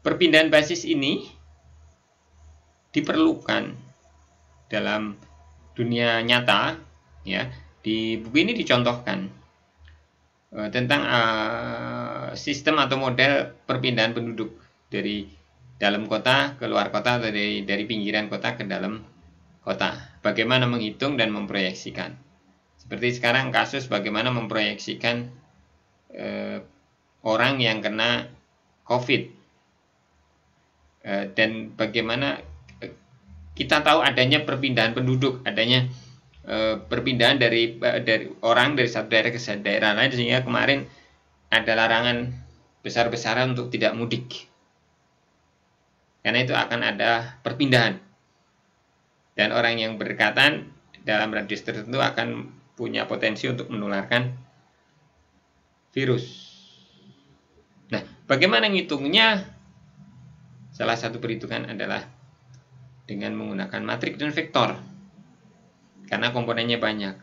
perpindahan basis ini diperlukan dalam dunia nyata, ya. Di buku ini dicontohkan tentang sistem atau model perpindahan penduduk dari dalam kota ke luar kota atau dari pinggiran kota ke dalam kota. Bagaimana menghitung dan memproyeksikan. Seperti sekarang kasus bagaimana memproyeksikan orang yang kena COVID, dan bagaimana kita tahu adanya perpindahan penduduk, adanya perpindahan dari orang dari satu daerah ke daerah lain, sehingga kemarin ada larangan besar-besaran untuk tidak mudik karena itu akan ada perpindahan, dan orang yang berdekatan dalam radius tertentu akan punya potensi untuk menularkan virus. Nah, bagaimana ngitungnya? Salah satu perhitungan adalah dengan menggunakan matriks dan vektor, karena komponennya banyak.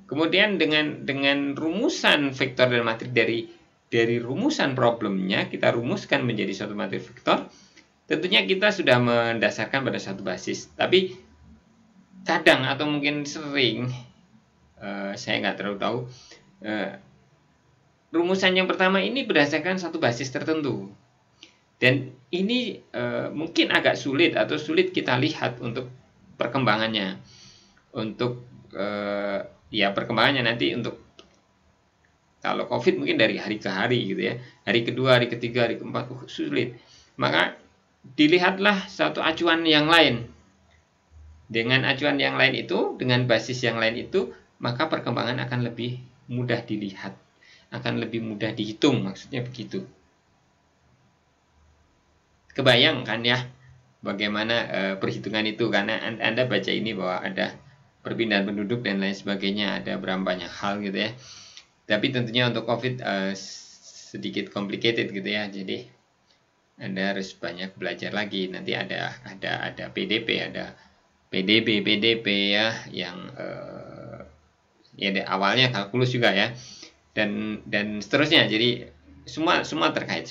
Kemudian dengan rumusan vektor dan matriks dari rumusan problemnya kita rumuskan menjadi suatu matriks vektor. Tentunya kita sudah mendasarkan pada satu basis. Tapi kadang atau mungkin sering, saya nggak terlalu tahu, rumusan yang pertama ini berdasarkan satu basis tertentu. Dan ini mungkin agak sulit atau sulit kita lihat untuk perkembangannya. Untuk ya perkembangannya nanti untuk kalau COVID mungkin dari hari ke hari gitu ya. Hari kedua, hari ketiga, hari keempat sulit. Maka dilihatlah satu acuan yang lain. Dengan acuan yang lain itu, dengan basis yang lain itu, maka perkembangan akan lebih mudah dilihat, akan lebih mudah dihitung, maksudnya begitu. Kebayang kan ya bagaimana perhitungan itu, karena Anda baca ini bahwa ada perpindahan penduduk dan lain sebagainya, ada berapa banyak hal gitu ya. Tapi tentunya untuk COVID sedikit complicated gitu ya, jadi Anda harus banyak belajar lagi. Nanti ada PDP, ada PDP ya, yang ya awalnya kalkulus juga ya, dan seterusnya. Jadi semua terkait.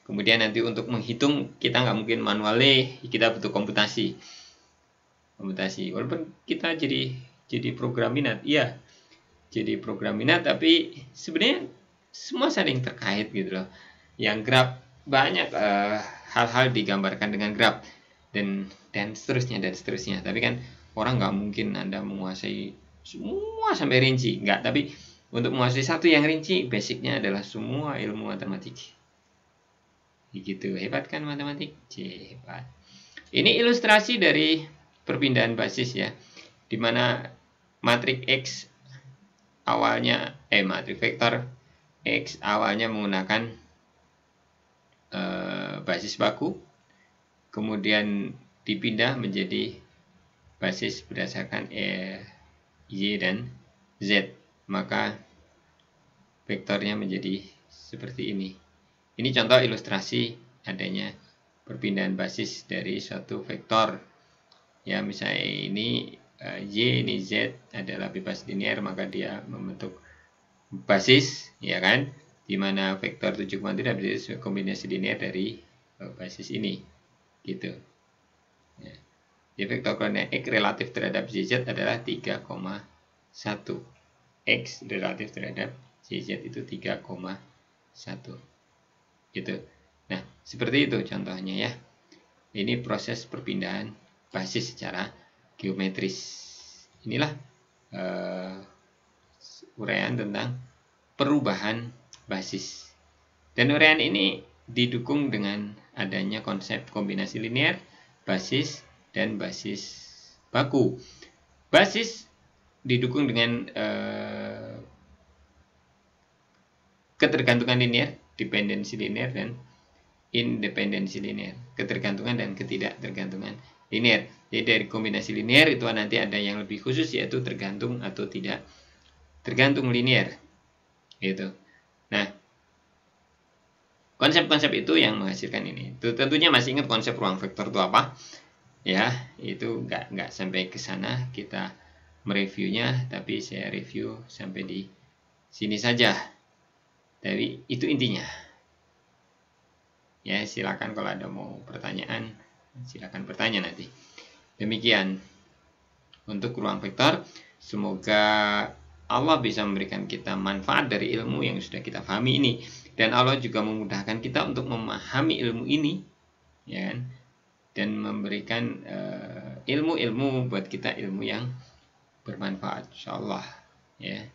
Kemudian nanti untuk menghitung kita nggak mungkin manually, kita butuh komputasi. Walaupun kita jadi program minat, iya, jadi program minat, tapi sebenarnya semua saling terkait gitu loh. Yang graph banyak hal-hal digambarkan dengan graph dan seterusnya. Tapi kan orang nggak mungkin Anda menguasai semua sampai rinci, nggak. Tapi untuk menguasai satu yang rinci, basicnya adalah semua ilmu matematik. Gitu, hebat kan matematik? Hebat. Ini ilustrasi dari perpindahan basis ya, dimana matriks X awalnya matriks vektor X awalnya menggunakan basis baku, kemudian dipindah menjadi basis berdasarkan Y dan Z, maka vektornya menjadi seperti ini. Ini contoh ilustrasi adanya perpindahan basis dari suatu vektor. Ya, misalnya ini Y, ini Z adalah bebas linear, maka dia membentuk basis, ya kan? Di mana vektor 7,3 bisa kombinasi linear dari basis ini. Gitu. Ya. Jadi vektor koordinat X relatif terhadap YZ adalah 3,1. X relatif terhadap YZ itu 3,1. Gitu. Nah, seperti itu contohnya ya. Ini proses perpindahan basis secara geometris. Inilah uraian tentang perubahan basis. Dan uraian ini didukung dengan adanya konsep kombinasi linear, basis, dan basis baku. Basis didukung dengan ketergantungan linear, dependensi linear, dan independensi linear, ketergantungan dan ketidaktergantungan linear. Jadi dari kombinasi linear itu nanti ada yang lebih khusus, yaitu tergantung atau tidak tergantung linear gitu. Nah, konsep-konsep itu yang menghasilkan ini. Tentunya masih ingat konsep ruang vektor itu apa ya, itu nggak sampai ke sana kita mereviewnya, tapi saya review sampai di sini saja. Tapi itu intinya. Ya, silakan kalau ada mau pertanyaan, silakan bertanya nanti. Demikian untuk ruang vektor. Semoga Allah bisa memberikan kita manfaat dari ilmu yang sudah kita pahami ini, dan Allah juga memudahkan kita untuk memahami ilmu ini, ya kan? Dan memberikan ilmu-ilmu buat kita, ilmu yang bermanfaat, insyaallah, ya.